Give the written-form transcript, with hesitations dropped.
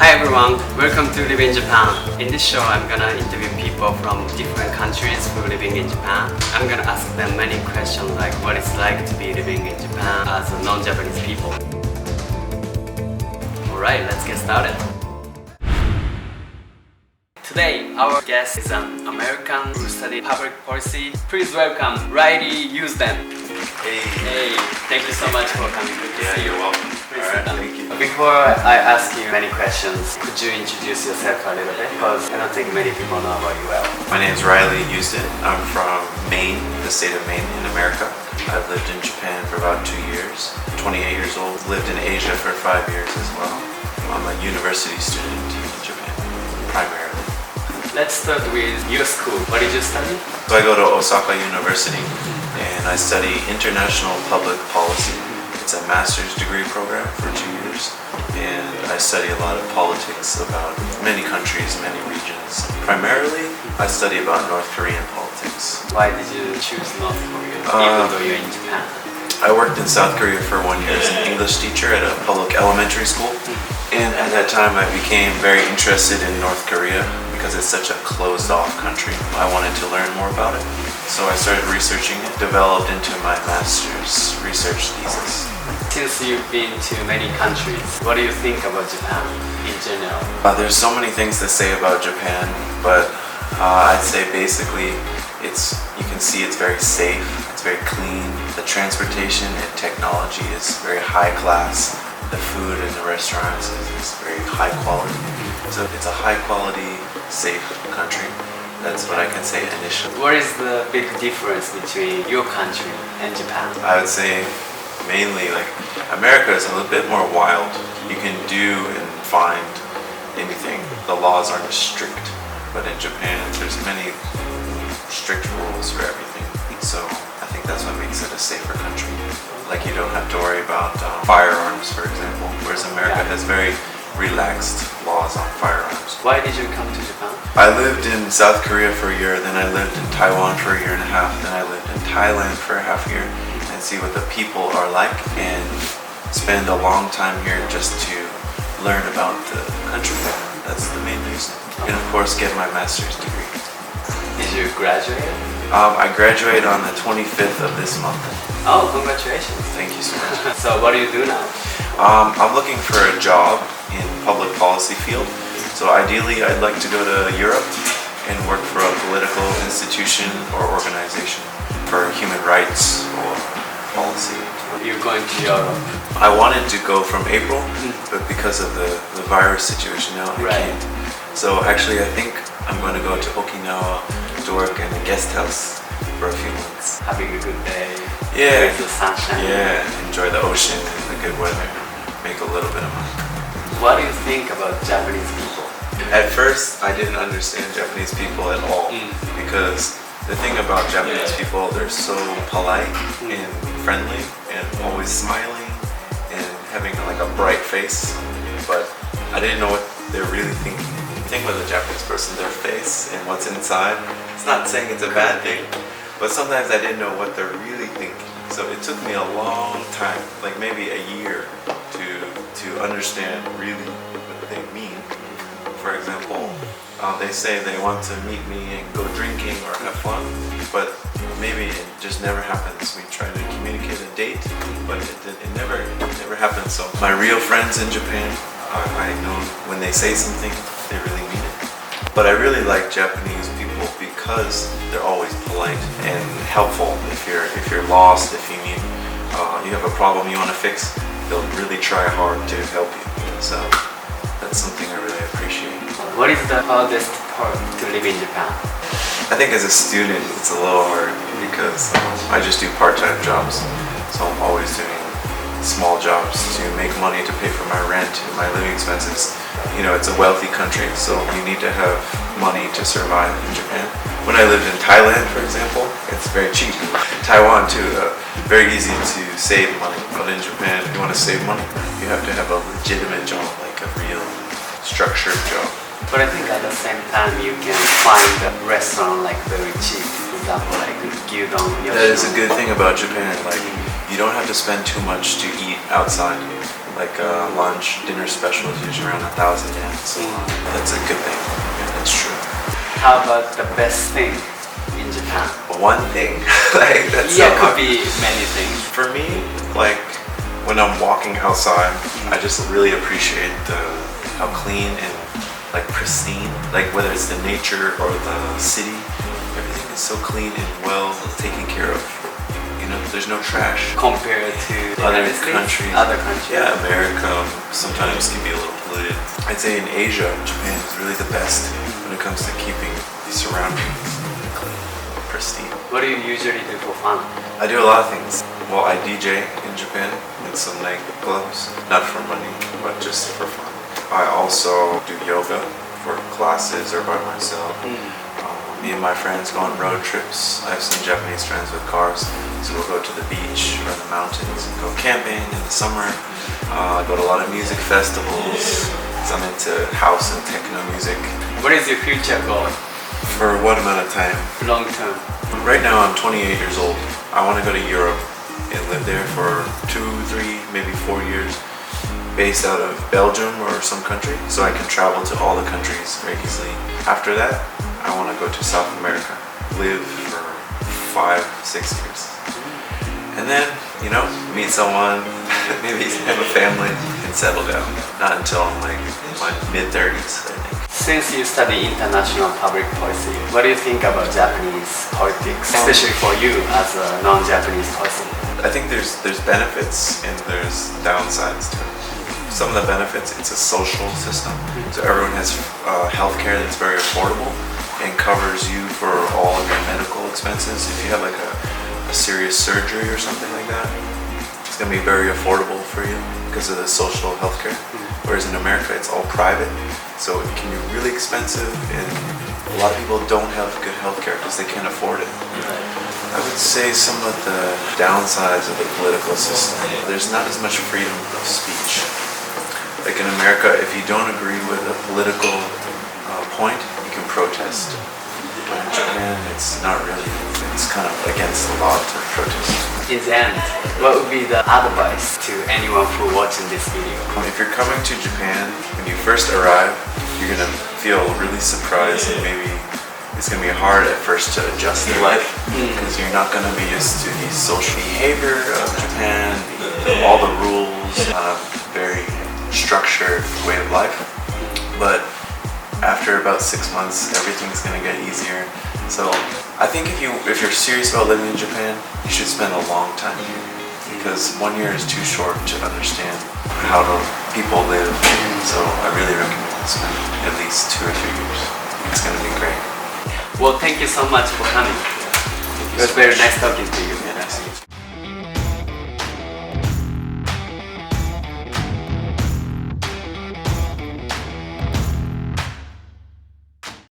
Hi everyone, welcome to Live in Japan. In this show, I'm gonna interview people from different countries who are living in Japan. I'm gonna ask them many questions like what it's like to be living in Japan as a non-Japanese people. Alright, let's get started. Today, our guest is an American who studied public policy. Please welcome Riley Eusden. Hey, thank you so much for coming. Good to see you. You're welcome. Please All right, sit down. thank you. Before I ask you many questions, could you introduce yourself a little bit? Because I don't think many people know about you well. My name is Riley Eusden. I'm from Maine, the state of Maine in America. I've lived in Japan for about 2 years. 28 years old. Lived in Asia for 5 years as well. I'm a university student in Japan, primarily. Let's start with your school. What did you study? So I go to Osaka University and I study international public policy. It's a master's degree program for 2 years, and I study a lot of politics about many countries, many regions. Primarily, I study about North Korean politics. Why did you choose North Korea, even though you're in Japan? I worked in South Korea for 1 year as an English teacher at a public elementary school, and at that time I became very interested in North Korea because it's such a closed-off country. I wanted to learn more about it, so I started researching it, developed into my master's research thesis. Since you've been to many countries, what do you think about Japan in general? There's so many things to say about Japan, but I'd say basically you can see it's very safe, it's very clean. The transportation and technology is very high class. The food in the restaurants is very high quality. So it's a high quality, safe country. That's what I can say initially. What is the big difference between your country and Japan? I would say mainly like America is a little bit more wild. You can do and find anything. The laws aren't as strict. But in Japan, there's many strict rules for everything. So I think that's what makes it a safer country. Like you don't have to worry about firearms, for example, whereas America has very relaxed laws on firearms. Why did you come to Japan? I lived in South Korea for a year, then I lived in Taiwan for a year and a half, then I lived in Thailand for a half year, and see what the people are like and spend a long time here just to learn about the country. That's the main reason. And of course get my master's degree. Did you graduate? I graduate on the 25th of this month. Oh, congratulations. Thank you so much. So what do you do now? I'm looking for a job in public policy field. So ideally I'd like to go to Europe and work for a political institution or organization for human rights or policy. You're going to Europe. I wanted to go from April, but because of the virus situation now I can't. So actually I think I'm going to go to Okinawa to work in a guest house for a few months. Having a good day. Yeah. With the sunshine. Yeah, enjoy the ocean and the good weather. Make a little bit of money. What do you think about Japanese people? At first, I didn't understand Japanese people at all because the thing about Japanese people, they're so polite and friendly and always smiling and having like a bright face, but I didn't know what they're really thinking. The thing with a Japanese person, their face and what's inside, it's not saying it's a bad thing, but sometimes I didn't know what they're really thinking. So it took me a long time, like maybe a year, to understand really what they mean. For example, they say they want to meet me and go drinking or have fun, but maybe it just never happens. We try to communicate a date, but it never happens. So my real friends in Japan, I know when they say something, they really mean it. But I really like Japanese people because they're always polite and helpful. If you're lost, if you need, you have a problem you want to fix, they'll really try hard to help you. So that's something I really appreciate. What is the hardest part to live in Japan? I think as a student, it's a little hard because I just do part-time jobs. So I'm always doing small jobs to make money to pay for my rent and my living expenses. You know, it's a wealthy country, so you need to have money to survive in Japan. When I lived in Thailand, for example, it's very cheap. Taiwan too, very easy to save money. But in Japan, if you want to save money, you have to have a legitimate job, like a real structured job. But I think at the same time you can find a restaurant like very cheap. For example, like gyudon. That is a good thing about Japan. Like you don't have to spend too much to eat outside. Like lunch, dinner special is usually around 1,000 yen. So that's a good thing. Yeah, that's true. How about the best thing in Japan? One thing, like that's Yeah, so could hard. be many things. For me, like when I'm walking outside, I just really appreciate how clean and like pristine, like whether it's the nature or the city, everything is so clean and well taken care of. You know, there's no trash. Compared to Other United States? countries. Other countries. Yeah, America sometimes can be a little polluted. I'd say in Asia, Japan is really the best when it comes to keeping the surroundings clean, pristine. What do you usually do for fun? I do a lot of things. Well, I DJ in Japan in some nightclubs, not for money, but just for fun. I also do yoga for classes or by myself. Me and my friends go on road trips. I have some Japanese friends with cars, so we'll go to the beach or the mountains and go camping in the summer. I go to a lot of music festivals, because I'm into house and techno music. What is your future goal? For what amount of time? Long term. Right now I'm 28 years old. I want to go to Europe and live there for 2, 3, maybe 4 years, based out of Belgium or some country, so I can travel to all the countries very easily. After that, I want to go to South America, live for 5, 6 years. And then, you know, meet someone, maybe have a family, and settle down. Not until I'm like in my mid-30s, I think. Since you study international public policy, what do you think about Japanese politics, especially for you as a non-Japanese person? I think there's benefits and there's downsides to it. Some of the benefits, it's a social system, so everyone has healthcare that's very affordable and covers you for all of your medical expenses. If you have like a serious surgery or something like that, it's going to be very affordable for you because of the social healthcare. Whereas in America, it's all private, so it can be really expensive, and a lot of people don't have good healthcare because they can't afford it. I would say some of the downsides of the political system, there's not as much freedom of speech. Like in America, if you don't agree with a political point, you can protest. But in Japan, it's not really, it's kind of against the law to protest. In the end, what would be the advice to anyone who watching this video? If you're coming to Japan, when you first arrive, you're gonna feel really surprised and maybe it's gonna be hard at first to adjust to life because you're not gonna be used to the social behavior of Japan, all the rules, very structured way of life. But after about 6 months, everything's gonna get easier. So I think if you're serious about living in Japan, you should spend a long time here because 1 year is too short to understand how people live. So I really recommend spending at least 2 or 3 years. It's gonna be great. Well, thank you so much for coming. It was very nice talking to you.